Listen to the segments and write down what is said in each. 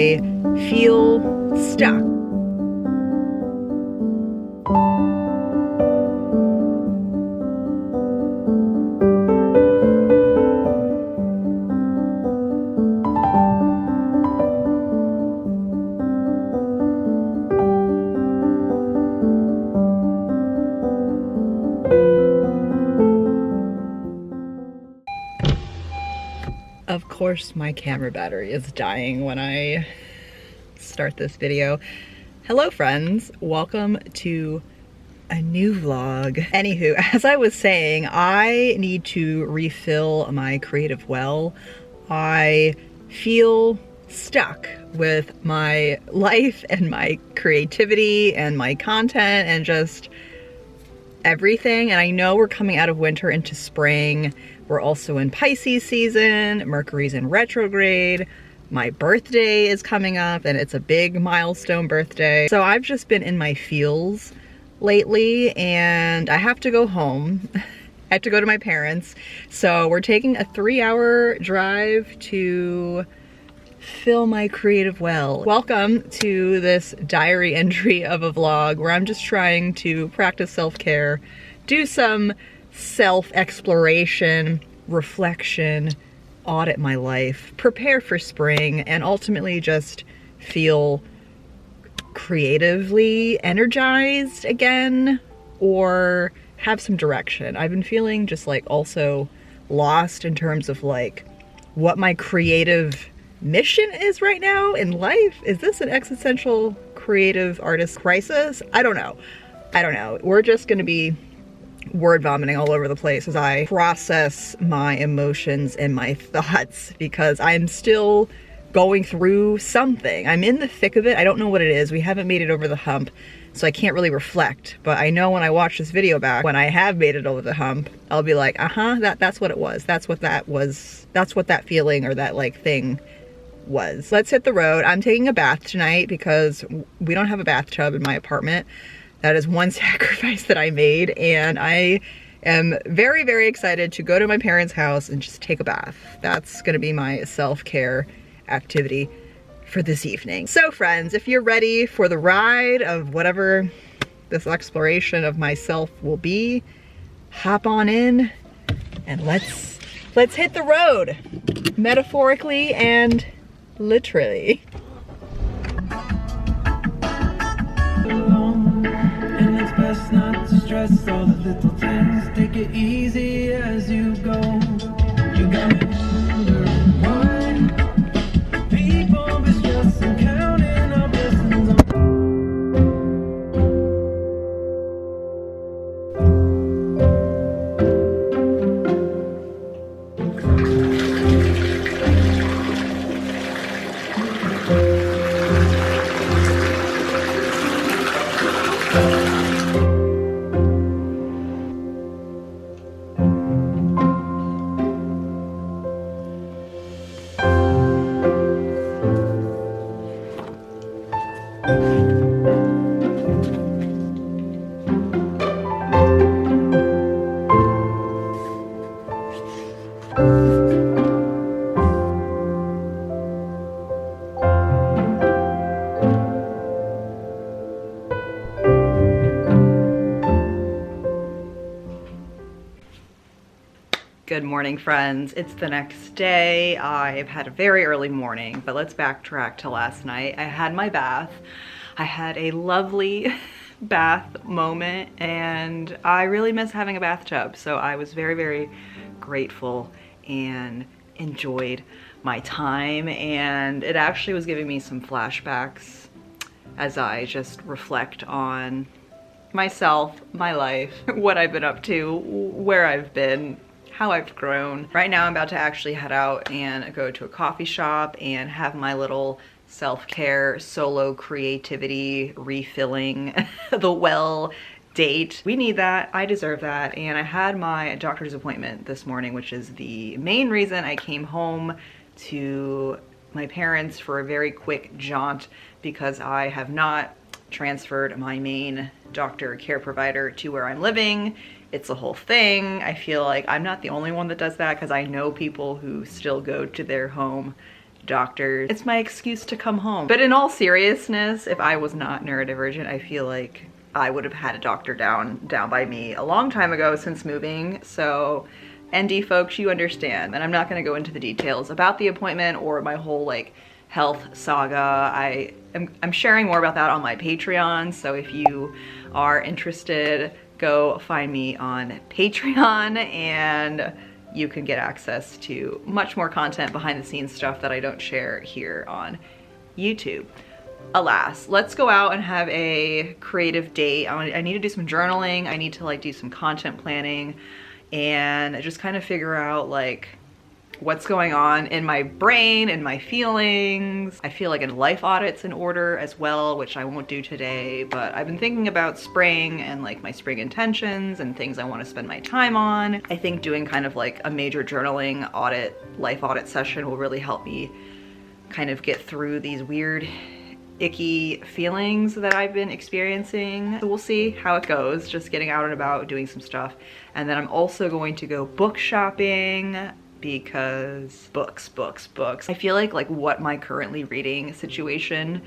I feel stuck. Of course, my camera battery is dying when I start this video. Hello friends, welcome to a new vlog. Anywho, as I was saying, I need to refill my creative well. I feel stuck with my life and my creativity and my content and just everything. And I know we're coming out of winter into spring. We're also in Pisces season, Mercury's in retrograde, my birthday is coming up and it's a big milestone birthday. So I've just been in my feels lately and I have to go home. I have to go to my parents. So we're taking a 3-hour drive to fill my creative well. Welcome to this diary entry of a vlog where I'm just trying to practice self-care, do some self-exploration, reflection, audit my life, prepare for spring, and ultimately just feel creatively energized again or have some direction. I've been feeling just like also lost in terms of like what my creative mission is right now in life. Is this an existential creative artist crisis? I don't know. We're just gonna be word vomiting all over the place as I process my emotions and my thoughts because I'm still going through something. I'm in the thick of it. I don't know what it is. We haven't made it over the hump, so I can't really reflect. But I know when I watch this video back, when I have made it over the hump, I'll be like, that's what it was. That's what that was. That's what that feeling or that like thing was. Let's hit the road. I'm taking a bath tonight because we don't have a bathtub in my apartment. That is one sacrifice that I made, and I am very, very excited to go to my parents' house and just take a bath. That's gonna be my self-care activity for this evening. So friends, if you're ready for the ride of whatever this exploration of myself will be, hop on in and let's hit the road, metaphorically and literally. Best not to stress all the little things. Take it easy as you go. You got me wondering why people be stressing, counting our blessings. Good morning, friends. It's the next day. I've had a very early morning, but let's backtrack to last night. I had my bath. I had a lovely bath moment, and I really miss having a bathtub. So I was very, very grateful and enjoyed my time. And it actually was giving me some flashbacks as I just reflect on myself, my life, what I've been up to, where I've been, how I've grown. Right now I'm about to actually head out and go to a coffee shop and have my little self-care, solo creativity, refilling the well date. We need that. I deserve that. And I had my doctor's appointment this morning, which is the main reason I came home to my parents for a very quick jaunt, because I have not transferred my main doctor care provider to where I'm living. It's a whole thing. I feel like I'm not the only one that does that, because I know people who still go to their home doctors. It's my excuse to come home. But in all seriousness, if I was not neurodivergent, I feel like I would have had a doctor down by me a long time ago since moving. So ND folks, you understand. And I'm not gonna go into the details about the appointment or my whole like health saga. I'm sharing more about that on my Patreon. So if you are interested, go find me on Patreon and you can get access to much more content, behind the scenes stuff that I don't share here on YouTube. Alas, let's go out and have a creative date. I need to do some journaling. I need to like do some content planning and just kind of figure out like what's going on in my brain and my feelings. I feel like a life audit's in order as well, which I won't do today, but I've been thinking about spring and like my spring intentions and things I want to spend my time on. I think doing kind of like a major journaling audit, life audit session will really help me kind of get through these weird, icky feelings that I've been experiencing. So we'll see how it goes, just getting out and about, doing some stuff. And then I'm also going to go book shopping, because books. I feel like what my currently reading situation,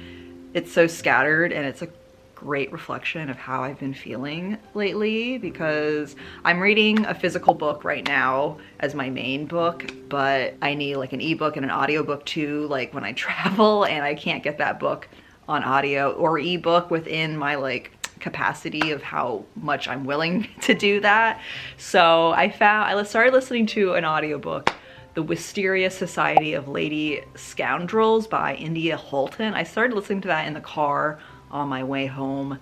it's so scattered and it's a great reflection of how I've been feeling lately, because I'm reading a physical book right now as my main book, but I need like an ebook and an audiobook too, like when I travel, and I can't get that book on audio or ebook within my like capacity of how much I'm willing to do that. So I started listening to an audiobook, The Wisteria Society of Lady Scoundrels by India Holton. I started listening to that in the car on my way home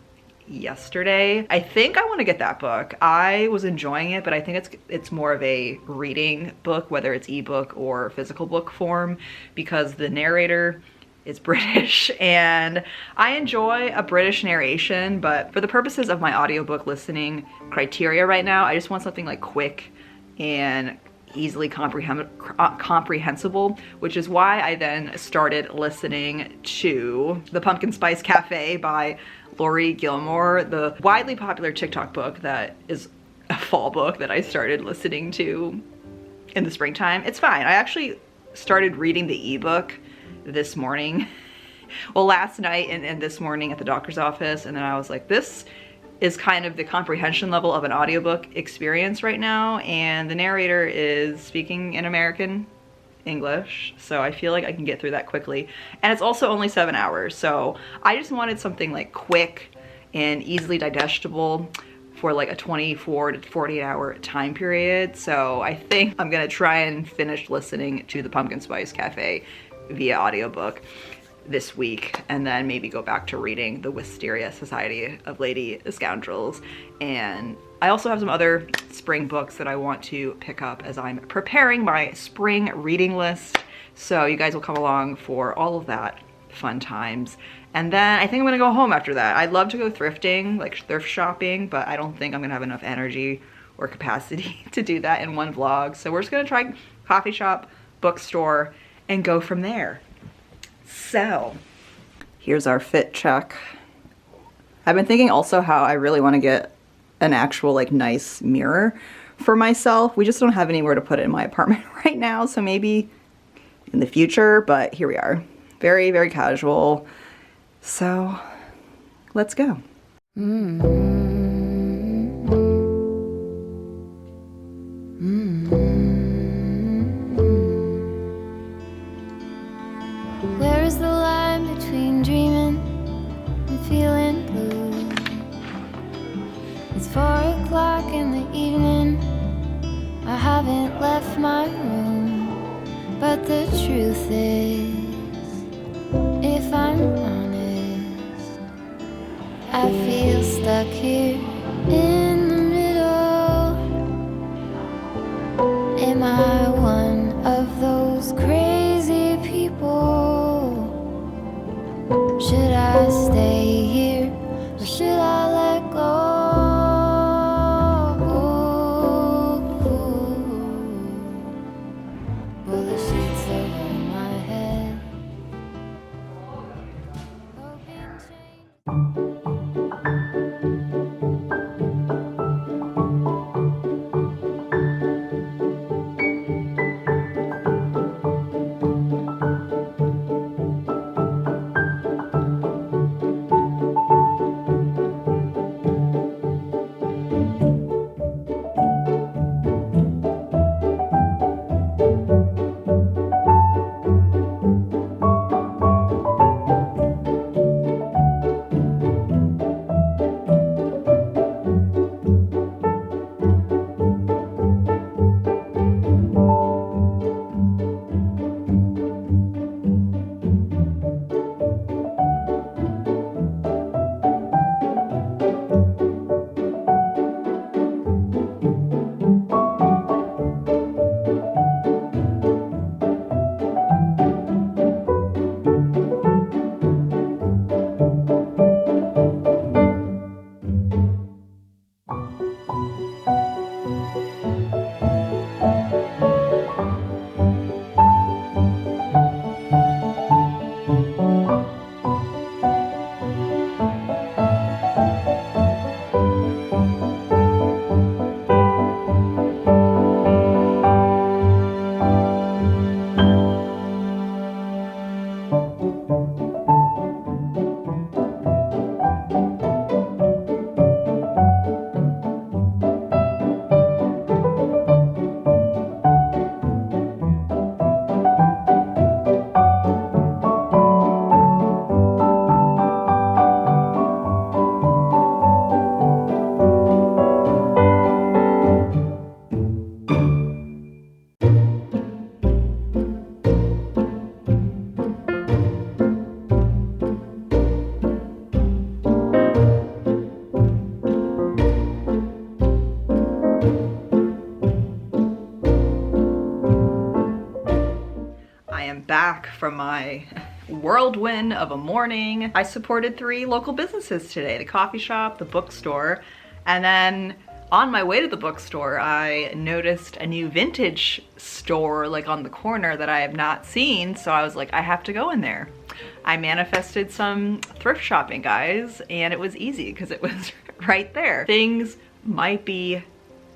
yesterday. I think I want to get that book. I was enjoying it, but I think it's more of a reading book, whether it's ebook or physical book form, because the narrator is British and I enjoy a British narration, but for the purposes of my audiobook listening criteria right now, I just want something like quick and easily comprehensible, which is why I then started listening to The Pumpkin Spice Cafe by Laurie Gilmore, the widely popular TikTok book that is a fall book that I started listening to in the springtime. It's fine. I actually started reading the ebook this morning. Well, last night and this morning at the doctor's office, and then I was like, this is kind of the comprehension level of an audiobook experience right now, and the narrator is speaking in American English, so I feel like I can get through that quickly. And it's also only 7 hours, so I just wanted something like quick and easily digestible for like a 24 to 48 hour time period. So I think I'm gonna try and finish listening to The Pumpkin Spice Cafe via audiobook this week, and then maybe go back to reading The Wisteria Society of Lady Scoundrels. And I also have some other spring books that I want to pick up as I'm preparing my spring reading list. So you guys will come along for all of that fun times. And then I think I'm gonna go home after that. I'd love to go thrifting, like thrift shopping, but I don't think I'm gonna have enough energy or capacity to do that in one vlog. So we're just gonna try coffee shop, bookstore, and go from there. So here's our fit check. I've been thinking also how I really want to get an actual like nice mirror for myself. We just don't have anywhere to put it in my apartment right now, so maybe in the future, but here we are. Very, very casual. So let's go. Where is the line between dreaming and feeling blue? It's 4 o'clock in the evening. I haven't left my room, but the truth is, if I'm honest, I feel stuck here in the middle. Am I one of those crazy people? Should I stay here or should I let go? Will the sheets over my head open change? I am back from my whirlwind of a morning. I supported 3 local businesses today, the coffee shop, the bookstore, and then on my way to the bookstore, I noticed a new vintage store like on the corner that I have not seen, so I was like, I have to go in there. I manifested some thrift shopping, guys, and it was easy because it was right there. Things might be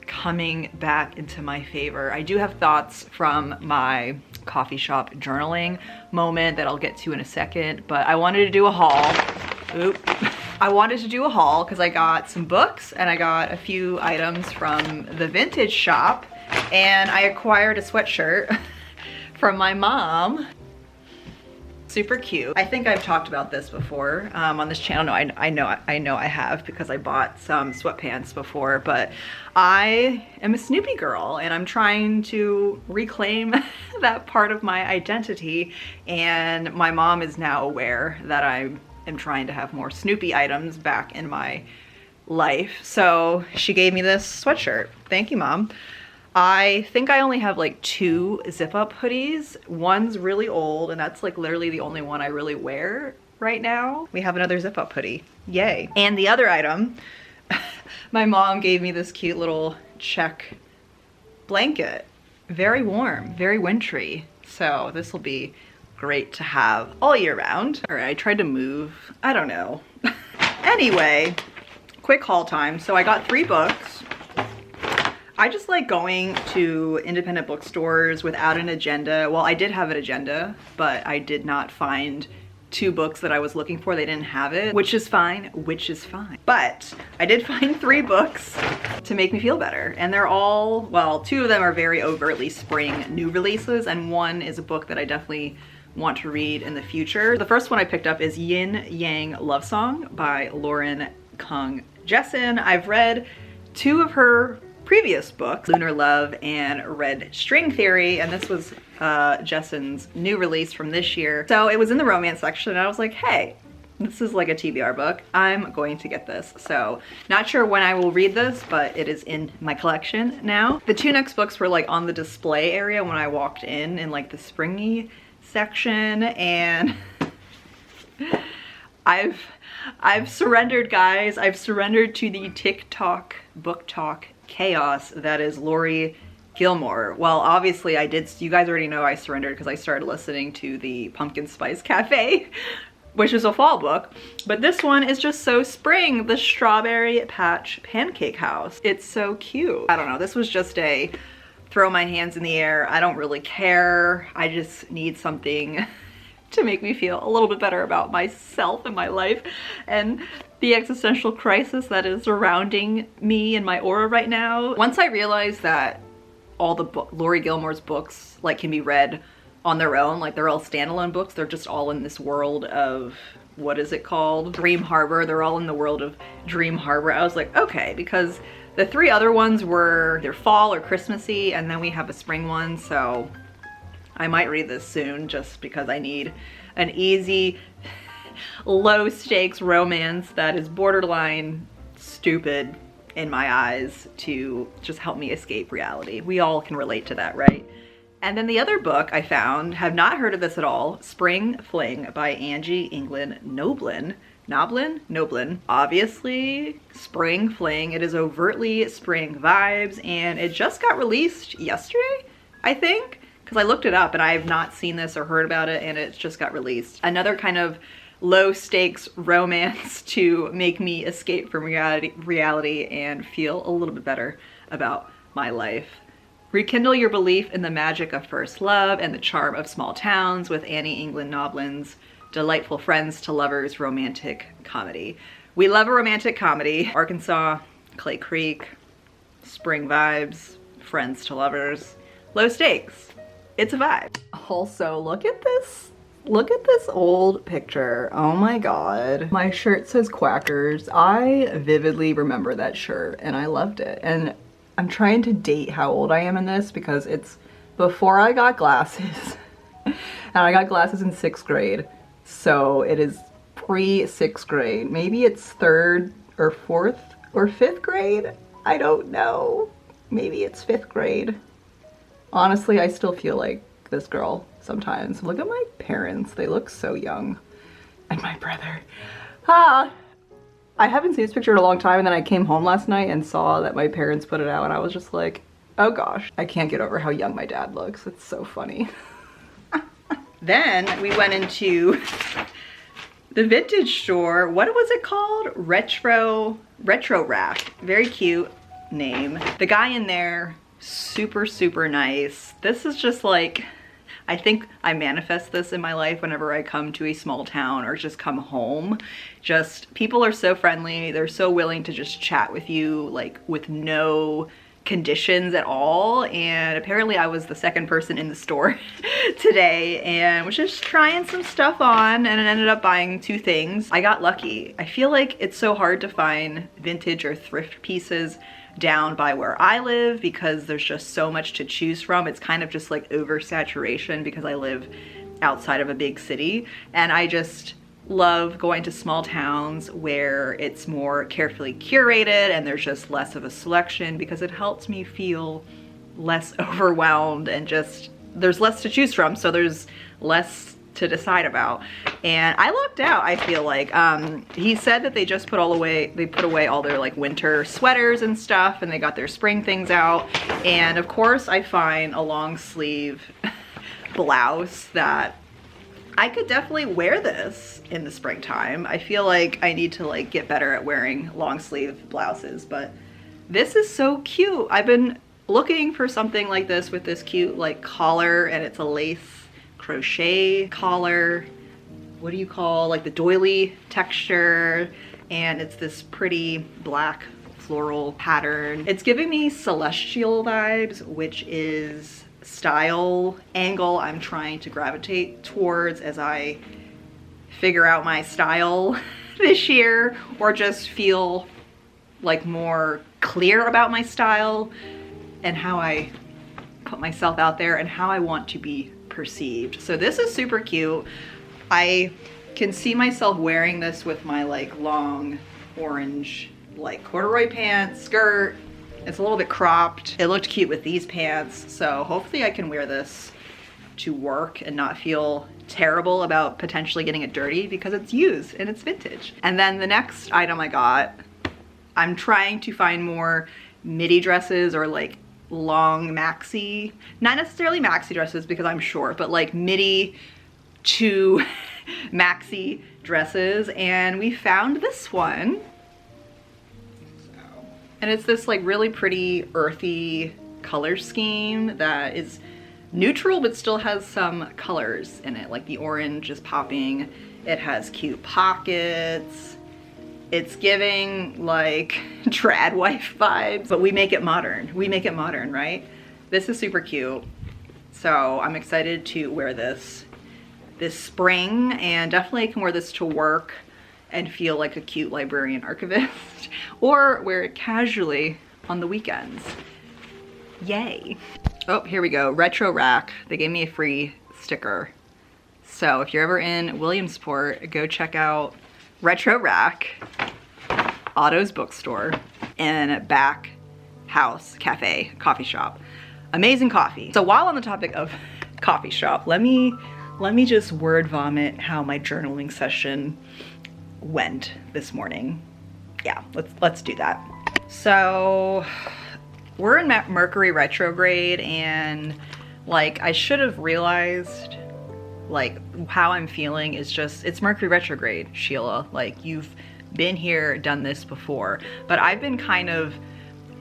coming back into my favor. I do have thoughts from my coffee shop journaling moment that I'll get to in a second, but I wanted to do a haul. Oop. I wanted to do a haul because I got some books and I got a few items from the vintage shop, and I acquired a sweatshirt from my mom. Super cute. I think I've talked about this before on this channel. No, I know I have because I bought some sweatpants before, but I am a Snoopy girl and I'm trying to reclaim that part of my identity, and my mom is now aware that I am trying to have more Snoopy items back in my life. So she gave me this sweatshirt. Thank you, Mom. I think I only have like 2 zip-up hoodies. One's really old, and that's like literally the only one I really wear right now. We have another zip-up hoodie. Yay. And the other item, my mom gave me this cute little check blanket. Very warm, very wintry. So this will be great to have all year round. All right, I tried to move. I don't know. Anyway, quick haul time. So I got 3 books. I just like going to independent bookstores without an agenda. Well, I did have an agenda, but I did not find 2 books that I was looking for. They didn't have it, which is fine, But I did find 3 books to make me feel better. And they're all, well, 2 of them are very overtly spring new releases, and one is a book that I definitely want to read in the future. The first one I picked up is Yin Yang Love Song by Lauren Kung Jessen. I've read 2 of her previous books, Lunar Love and Red String Theory, and this was Jessen's new release from this year. So it was in the romance section and I was like, hey, this is like a TBR book. I'm going to get this. So not sure when I will read this, but it is in my collection now. The 2 next books were like on the display area when I walked in like the springy section, and I've surrendered, guys. I've surrendered to the TikTok book talk chaos that is Laurie Gilmore. Well, obviously I did, you guys already know I surrendered because I started listening to the Pumpkin Spice Cafe, which is a fall book, but this one is just so spring, the Strawberry Patch Pancake House. It's so cute. I don't know, this was just a throw my hands in the air, I don't really care, I just need something to make me feel a little bit better about myself and my life and the existential crisis that is surrounding me and my aura right now. Once I realized that all the Laurie Gilmore's books like can be read on their own, like they're all standalone books, they're just all in this world of, what is it called? Dream Harbor. They're all in the world of Dream Harbor. I was like, okay, because the 3 other ones were either fall or Christmassy, and then we have a spring one, so I might read this soon just because I need an easy, low stakes romance that is borderline stupid in my eyes to just help me escape reality. We all can relate to that, right? And then the other book I found, have not heard of this at all, Spring Fling by Angie England Noblin. Noblin. Obviously, Spring Fling. It is overtly spring vibes, and it just got released yesterday, I think, because I looked it up and I have not seen this or heard about it, and it just got released. Another kind of low stakes romance to make me escape from reality and feel a little bit better about my life. Rekindle your belief in the magic of first love and the charm of small towns with Annie England Noblin's delightful friends to lovers romantic comedy. We love a romantic comedy. Arkansas, Clay Creek, spring vibes, friends to lovers, low stakes. It's a vibe. Also, look at this. Look at this old picture. Oh my God. My shirt says Quackers. I vividly remember that shirt and I loved it. And I'm trying to date how old I am in this because it's before I got glasses. And I got glasses in 6th grade. So it is pre-6th grade. Maybe it's 3rd or 4th or 5th grade. I don't know. Maybe it's 5th grade. Honestly, I still feel like this girl sometimes. Look at my parents. They look so young. And my brother. Ah, I haven't seen this picture in a long time, and then I came home last night and saw that my parents put it out, and I was just like, oh gosh, I can't get over how young my dad looks. It's so funny. Then we went into the vintage store. What was it called? Retro Rack. Very cute name. The guy in there, super, super nice. This is just like, I think I manifest this in my life whenever I come to a small town or just come home. Just people are so friendly. They're so willing to just chat with you, like with no conditions at all. And apparently I was the second person in the store today and was just trying some stuff on, and ended up buying 2 things. I got lucky. I feel like it's so hard to find vintage or thrift pieces down by where I live because there's just so much to choose from. It's kind of just like oversaturation because I live outside of a big city, and I just love going to small towns where it's more carefully curated and there's just less of a selection, because it helps me feel less overwhelmed, and just there's less to choose from, so there's less to decide about. And I lucked out, I feel like. He said that they just put away all their like winter sweaters and stuff, and they got their spring things out. And of course I find a long sleeve blouse that I could definitely wear this in the springtime. I feel like I need to like get better at wearing long sleeve blouses, but this is so cute. I've been looking for something like this with this cute like collar, and it's a lace crochet collar. What do you call like the doily texture? And it's this pretty black floral pattern. It's giving me celestial vibes, which is style angle I'm trying to gravitate towards as I figure out my style this year, or just feel like more clear about my style and how I put myself out there and how I want to be perceived. So this is super cute. I can see myself wearing this with my like long orange like corduroy pants, skirt. It's a little bit cropped. It looked cute with these pants. So hopefully I can wear this to work and not feel terrible about potentially getting it dirty, because it's used and it's vintage. And then the next item I got, I'm trying to find more midi dresses or like long maxi, not necessarily maxi dresses because I'm short, but like midi to maxi dresses. And we found this one. And it's this like really pretty earthy color scheme that is neutral but still has some colors in it. Like the orange is popping. It has cute pockets. It's giving like trad wife vibes, but we make it modern. We make it modern, right? This is super cute. So I'm excited to wear this spring, and definitely can wear this to work and feel like a cute librarian archivist, or wear it casually on the weekends. Yay. Oh, here we go. Retro Rack. They gave me a free sticker. So if you're ever in Williamsport, go check out Retro Rack, Otto's bookstore, and Back House Cafe, coffee shop. Amazing coffee. So while on the topic of coffee shop, let me just word vomit how my journaling session went this morning. Yeah, let's do that. So we're in Mercury Retrograde, and like I should have realized like how I'm feeling is just, it's Mercury Retrograde, Sheila. Like you've been here, done this before. But I've been kind of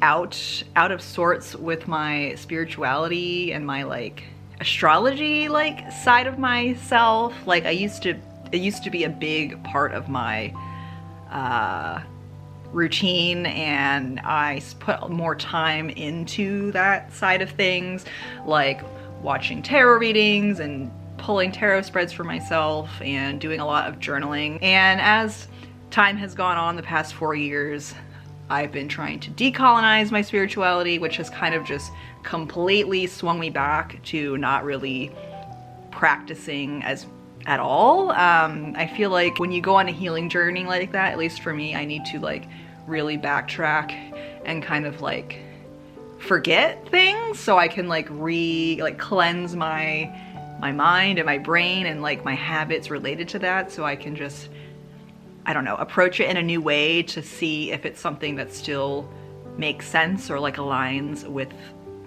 out of sorts with my spirituality and my like astrology like side of myself. Like it used to be a big part of my routine, and I put more time into that side of things, like watching tarot readings and pulling tarot spreads for myself and doing a lot of journaling. And as time has gone on the past 4 years, I've been trying to decolonize my spirituality, which has kind of just completely swung me back to not really practicing at all. I feel like when you go on a healing journey like that, at least for me, I need to like really backtrack and kind of like forget things, so I can like cleanse my mind and my brain and like my habits related to that, so I can just, I don't know, approach it in a new way to see if it's something that still makes sense or like aligns with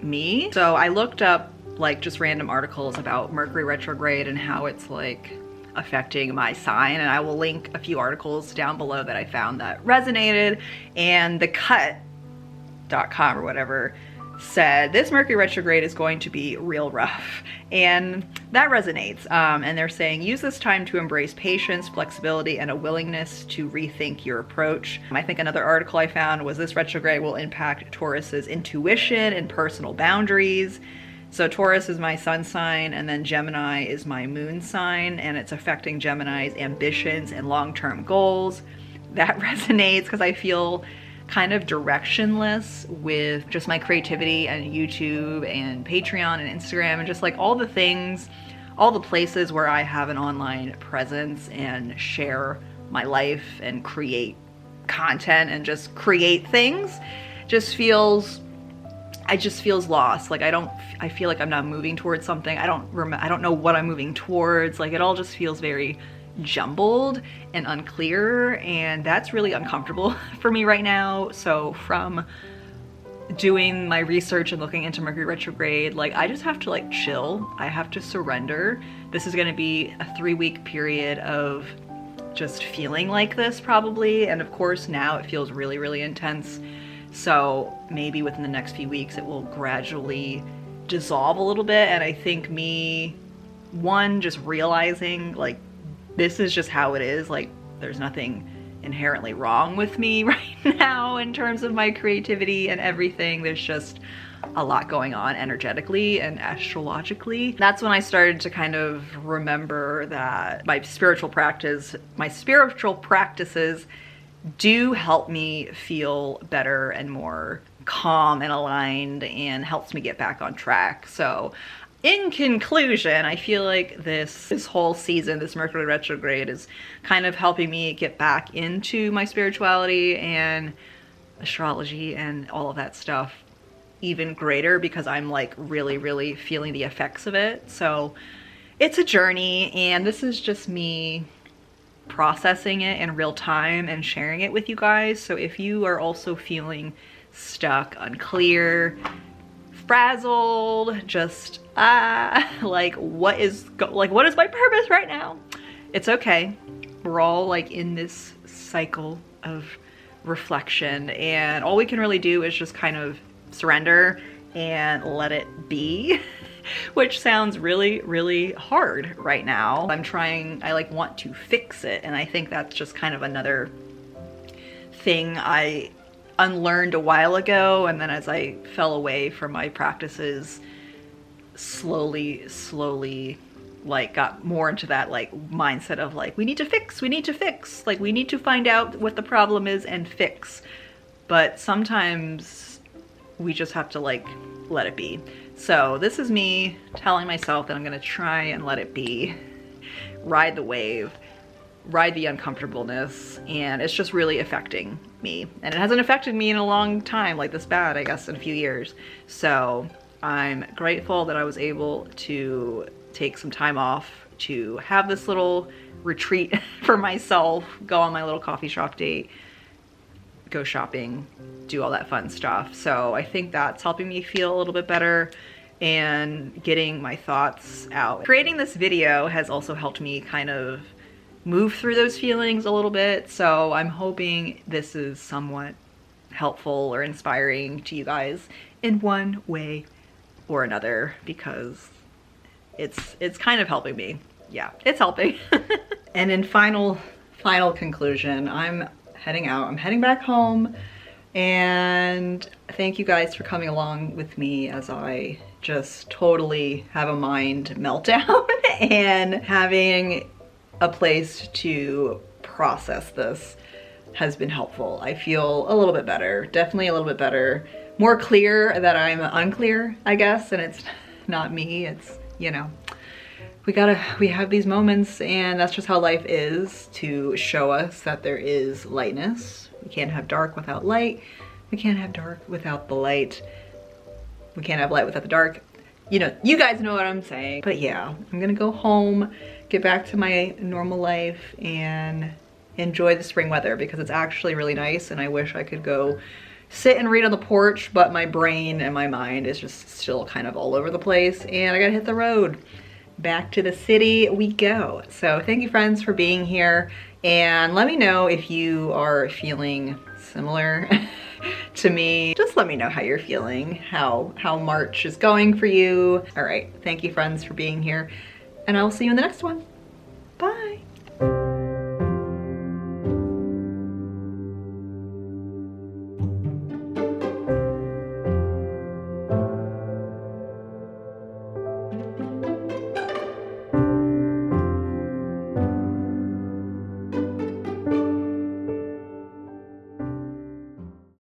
me. So I looked up like just random articles about Mercury retrograde and how it's like affecting my sign, and I will link a few articles down below that I found that resonated. And thecut.com or whatever said this Mercury retrograde is going to be real rough, and that resonates. And they're saying use this time to embrace patience, flexibility, and a willingness to rethink your approach. I think another article I found was this retrograde will impact Taurus's intuition and personal boundaries. So Taurus is my sun sign, and then Gemini is my moon sign, and it's affecting Gemini's ambitions and long-term goals. That resonates because I feel kind of directionless with just my creativity and YouTube and Patreon and Instagram and just like all the things, all the places where I have an online presence and share my life and create content and just create things. I just feels lost. Like I feel like I'm not moving towards something. I don't know what I'm moving towards. Like it all just feels very jumbled and unclear, and that's really uncomfortable for me right now. So from doing my research and looking into Mercury retrograde, like I just have to like chill. I have to surrender. This is going to be a 3-week period of just feeling like this probably, and of course now it feels really, really intense. So maybe within the next few weeks it will gradually dissolve a little bit. And I think me, one, just realizing like this is just how it is. Like there's nothing inherently wrong with me right now in terms of my creativity and everything. There's just a lot going on energetically and astrologically. That's when I started to kind of remember that my spiritual practices do help me feel better and more calm and aligned, and helps me get back on track. So in conclusion, I feel like this whole season, this Mercury retrograde, is kind of helping me get back into my spirituality and astrology and all of that stuff even greater, because I'm like really, really feeling the effects of it. So it's a journey, and this is just me processing it in real time and sharing it with you guys. So if you are also feeling stuck, unclear, frazzled, just like what is my purpose right now, it's okay. We're all like in this cycle of reflection, and all we can really do is just kind of surrender and let it be. Which sounds really, really hard right now. I like want to fix it, and I think that's just kind of another thing I unlearned a while ago, and then as I fell away from my practices, slowly like got more into that like mindset of like we need to fix, like we need to find out what the problem is and fix. But sometimes we just have to like let it be. So this is me telling myself that I'm gonna try and let it be, ride the wave, ride the uncomfortableness, and it's just really affecting me. And it hasn't affected me in a long time, like this bad, I guess, in a few years. So I'm grateful that I was able to take some time off to have this little retreat for myself, go on my little coffee shop date, go shopping, do all that fun stuff. So I think that's helping me feel a little bit better and getting my thoughts out. Creating this video has also helped me kind of move through those feelings a little bit. So I'm hoping this is somewhat helpful or inspiring to you guys in one way or another, because it's kind of helping me. Yeah, it's helping. And in final conclusion, I'm heading out. I'm heading back home, and thank you guys for coming along with me as I just totally have a mind meltdown and having a place to process this has been helpful. I feel a little bit better, definitely a little bit better, more clear that I'm unclear, I guess, and it's not me, it's, you know, we have these moments, and that's just how life is, to show us that there is lightness. We can't have dark without light. We can't have dark without the light. We can't have light without the dark. You know, you guys know what I'm saying. But yeah, I'm gonna go home, get back to my normal life, and enjoy the spring weather because it's actually really nice, and I wish I could go sit and read on the porch, but my brain and my mind is just still kind of all over the place, and I gotta hit the road. Back to the city we go. So thank you, friends, for being here, and let me know if you are feeling similar to me. Just let me know how you're feeling, how March is going for you. All right, thank you, friends, for being here, and I will see you in the next one. Bye.